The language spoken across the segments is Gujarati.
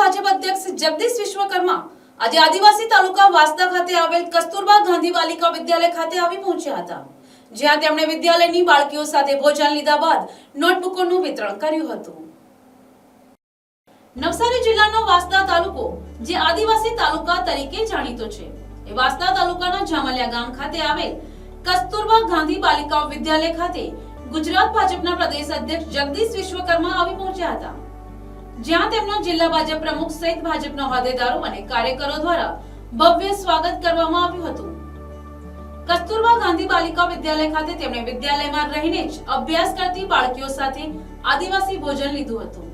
ભાજપ અધ્યક્ષ જગદીશ વિશ્વકર્મા આજે આદિવાસી તાલુકા વાસદા ખાતે આવેલ કસ્તુરબા ગાંધી બાલિકા વિદ્યાલય ખાતે આવી પહોંચ્યા હતા, જ્યાં તેમણે વિદ્યાલયની બાળકીઓ સાથે ભોજન લીધા બાદ નોટબુકોનું વિતરણ કર્યું હતું। નવસારી જિલ્લાનો વાસદા તાલુકો જે આદિવાસી તાલુકા તરીકે જાણીતો છે, એ વાસદા તાલુકાના જામલિયા ગામ ખાતે આવેલ કસ્તુરબા ગાંધી બાલિકા વિદ્યાલય ખાતે ગુજરાત ભાજપના પ્રદેશ અધ્યક્ષ જગદીશ વિશ્વકર્મા આવી પહોંચ્યા હતા, જ્યાં તેમનો જિલ્લા ભાજપ પ્રમુખ સહિત ભાજપના હોદ્દેદારો અને કાર્યકરો દ્વારા ભવ્ય સ્વાગત કરવામાં આવ્યું હતું। કસ્તુરબા ગાંધી બાલિકા વિદ્યાલય ખાતે તેમણે વિદ્યાલયમાં રહીને જ અભ્યાસ કરતી બાળકીઓ સાથે આદિવાસી ભોજન લીધું હતું,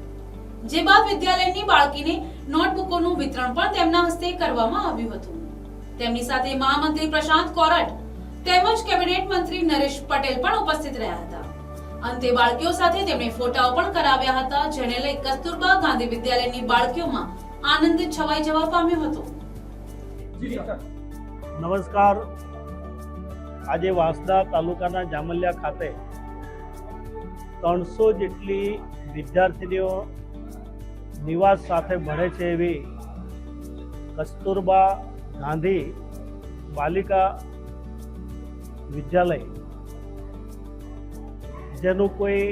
જે બાદ વિદ્યાલયની બાળકીને નોટબુકોનું વિતરણ પણ તેમના હસ્તે કરવામાં આવ્યું હતું। તેમની સાથે મહામંત્રી પ્રશાંત કોરટ તેમજ કેબિનેટ મંત્રી નરેશ પટેલ પણ ઉપસ્થિત રહ્યા હતા। અંતે બાળકીઓ સાથે તેમણે ફોટાઓ પણ કરાવ્યા હતા, જેને લઈ કસ્તુરબા ગાંધી વિદ્યાલયની બાળકીઓમાં આનંદ છવાઈ જવા પામ્યો હતો। નમસ્કાર। આજે વાસદા તાલુકાના જામલિયા ખાતે 300 જેટલી વિદ્યાર્થીનીઓ નિવાસ સાથે ભણે છે એવી કસ્તુરબા ગાંધી બાલિકા વિદ્યાલય, જેનું કોઈ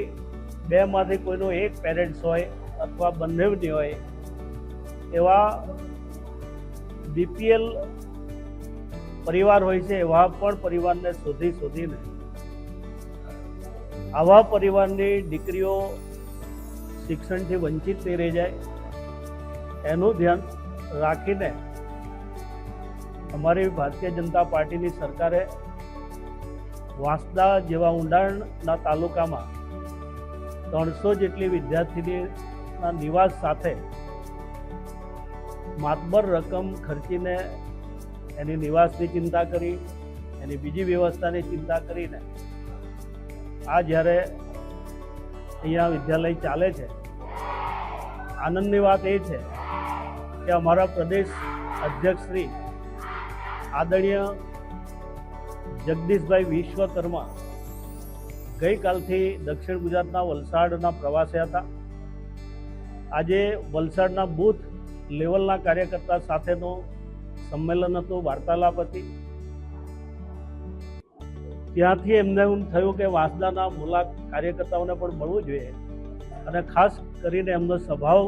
બેમાંથી કોઈનું એક પેરેન્ટ્સ હોય અથવા બંનેની હોય એવા બીપીએલ પરિવાર હોય છે, એવા પણ પરિવારને શોધીને આવા પરિવારની દીકરીઓ શિક્ષણથી વંચિત નહીં રહી જાય એનું ધ્યાન રાખીને અમારી ભારતીય જનતા પાર્ટીની સરકારે વાસદા જેવા ઊંડાણના તાલુકામાં 300 જેટલી વિદ્યાર્થીનીના નિવાસ સાથે માતબર રકમ ખર્ચીને એની નિવાસની ચિંતા કરી, એની બીજી વ્યવસ્થાની ચિંતા કરીને આ જ્યારે અહીંયા વિદ્યાલય ચાલે છે, આનંદની વાત એ છે કે અમારા પ્રદેશ અધ્યક્ષ શ્રી આદરણીય જગદીશભાઈ વિશ્વકર્મા ગઈકાલથી દક્ષિણ ગુજરાતના વલસાડના પ્રવાસે હતા। આજે વલસાડના બૂથ લેવલના કાર્યકર્તા સાથેનું સંમેલન હતું, વાર્તાલાપ હતી। ત્યાંથી એમને એમ થયું કે વાસદાના મૂલા કાર્યકર્તાઓને પણ મળવું જોઈએ, અને ખાસ કરીને એમનો સ્વભાવ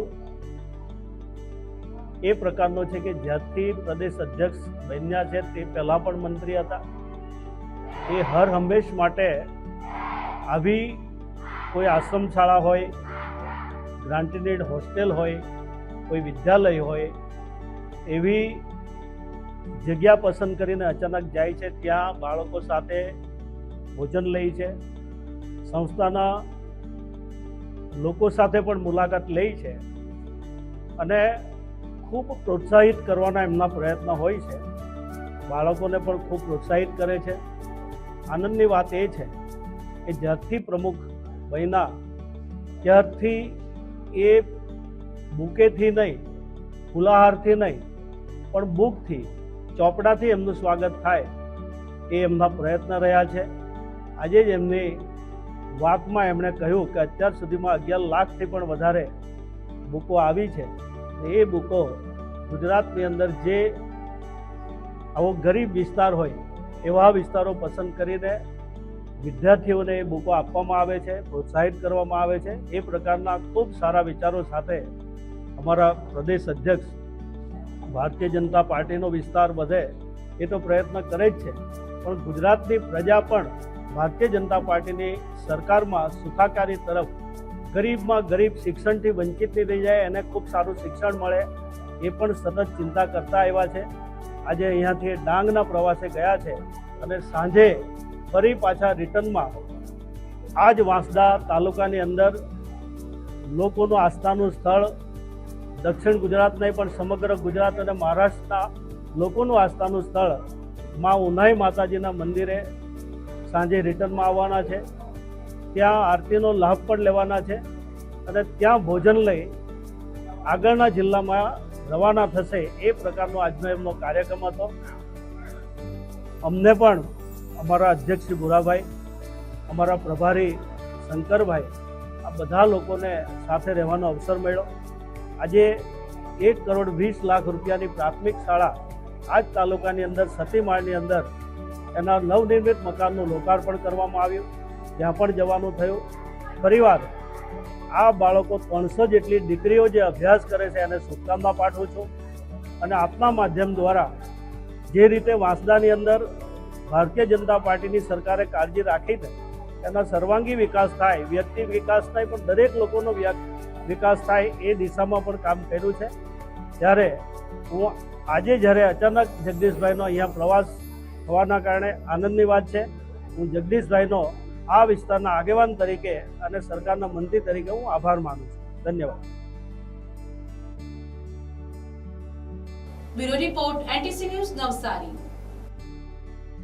એ પ્રકારનો છે કે જ્યારથી પ્રદેશ અધ્યક્ષ બન્યા છે તે પહેલાં પણ મંત્રી હતા, એ હર હંમેશ માટે આવી કોઈ આશ્રમ શાળા હોય, ગ્રાન્ટેડ હોસ્ટેલ હોય, કોઈ વિદ્યાલય હોય એવી જગ્યા પસંદ કરીને અચાનક જાય છે, ત્યાં બાળકો સાથે ભોજન લે છે, સંસ્થાના લોકો સાથે પણ મુલાકાત લે છે અને ખૂબ પ્રોત્સાહિત કરવાના એમના પ્રયત્ન હોય છે, બાળકોને પણ ખૂબ પ્રોત્સાહિત કરે છે। આનંદની વાત એ છે કે જ્યારથી પ્રમુખ બન્યા ત્યારથી એ બુકેથી નહીં, ફુલાહારથી નહીં, પણ બુકથી, ચોપડાથી એમનું સ્વાગત થાય એ એમના પ્રયત્ન રહ્યા છે। આજે જ એમની વાતમાં એમણે કહ્યું કે અત્યાર સુધીમાં 11 લાખથી પણ વધારે બુકો આવી છે, એ બુકો ગુજરાતની અંદર જે આવો ગરીબ વિસ્તાર હોય એવા વિસ્તારો પસંદ કરીને વિદ્યાર્થીઓને એ બુકો આપવામાં આવે છે, પ્રોત્સાહિત કરવામાં આવે છે। એ પ્રકારના ખૂબ સારા વિચારો સાથે અમારા પ્રદેશ અધ્યક્ષ ભારતીય જનતા પાર્ટીનો વિસ્તાર વધે એ તો પ્રયત્ન કરે જ છે, પણ ગુજરાતની પ્રજા પણ ભારતીય જનતા પાર્ટીની સરકારમાં સુખાકારી તરફ, ગરીબમાં ગરીબ શિક્ષણથી વંચિત નહીં રહી જાય, એને ખૂબ સારું શિક્ષણ મળે એ પણ સતત ચિંતા કરતા આવ્યા છે। આજે અહીંયાથી ડાંગના પ્રવાસે ગયા છે અને સાંજે ફરી પાછા રિટર્નમાં આ જ વાંસદા તાલુકાની અંદર લોકોનું આસ્થાનું સ્થળ, દક્ષિણ ગુજરાત નહીં પણ સમગ્ર ગુજરાત અને મહારાષ્ટ્રના લોકોનું આસ્થાનું સ્થળ મા ઉનાઈ માતાજીના મંદિરે સાંજે રિટર્નમાં આવવાના છે, ત્યાં આરતીનો લાભ પણ લેવાના છે અને ત્યાં ભોજન લઈ આગળના જિલ્લામાં રવાના થશે। એ પ્રકારનો આજનો એમનો કાર્યક્રમ હતો। અમને પણ અમારા અધ્યક્ષ શ્રી ભુરાભાઈ, અમારા પ્રભારી શંકરભાઈ, આ બધા લોકોને સાથે રહેવાનો અવસર મળ્યો। આજે 1,20,00,000 રૂપિયાની પ્રાથમિક શાળા આ જ તાલુકાની અંદર સતીમાળની અંદર એના નવનિર્મિત મકાનનું લોકાર્પણ કરવામાં આવ્યું, ત્યાં પણ જવાનું થયું. પરિવાર આ બાળકો 300 જેટલી દીકરીઓ જે અભ્યાસ કરે છે એને શુભકામના પાઠવું છું. અને આપના માધ્યમ દ્વારા જે રીતે વાંસદાની અંદર ભારતીય જનતા પાર્ટીની સરકારે કાળજી રાખી છે એના સર્વાંગી વિકાસ થાય, વ્યક્તિ વિકાસ થાય, પણ દરેક લોકોનો વિકાસ થાય એ દિશામાં પણ કામ કર્યું છે. ત્યારે હું આજે જ્યારે અચાનક જગદીશભાઈનો અહીંયા પ્રવાસ થવાના કારણે આનંદની વાત છે. હું જગદીશભાઈનો આ વિસ્તારના આગેવાન તરીકે અને સરકારના મંત્રી તરીકે હું આભાર માનું છું. ધન્યવાદ. Bureau report NTC news Navsari.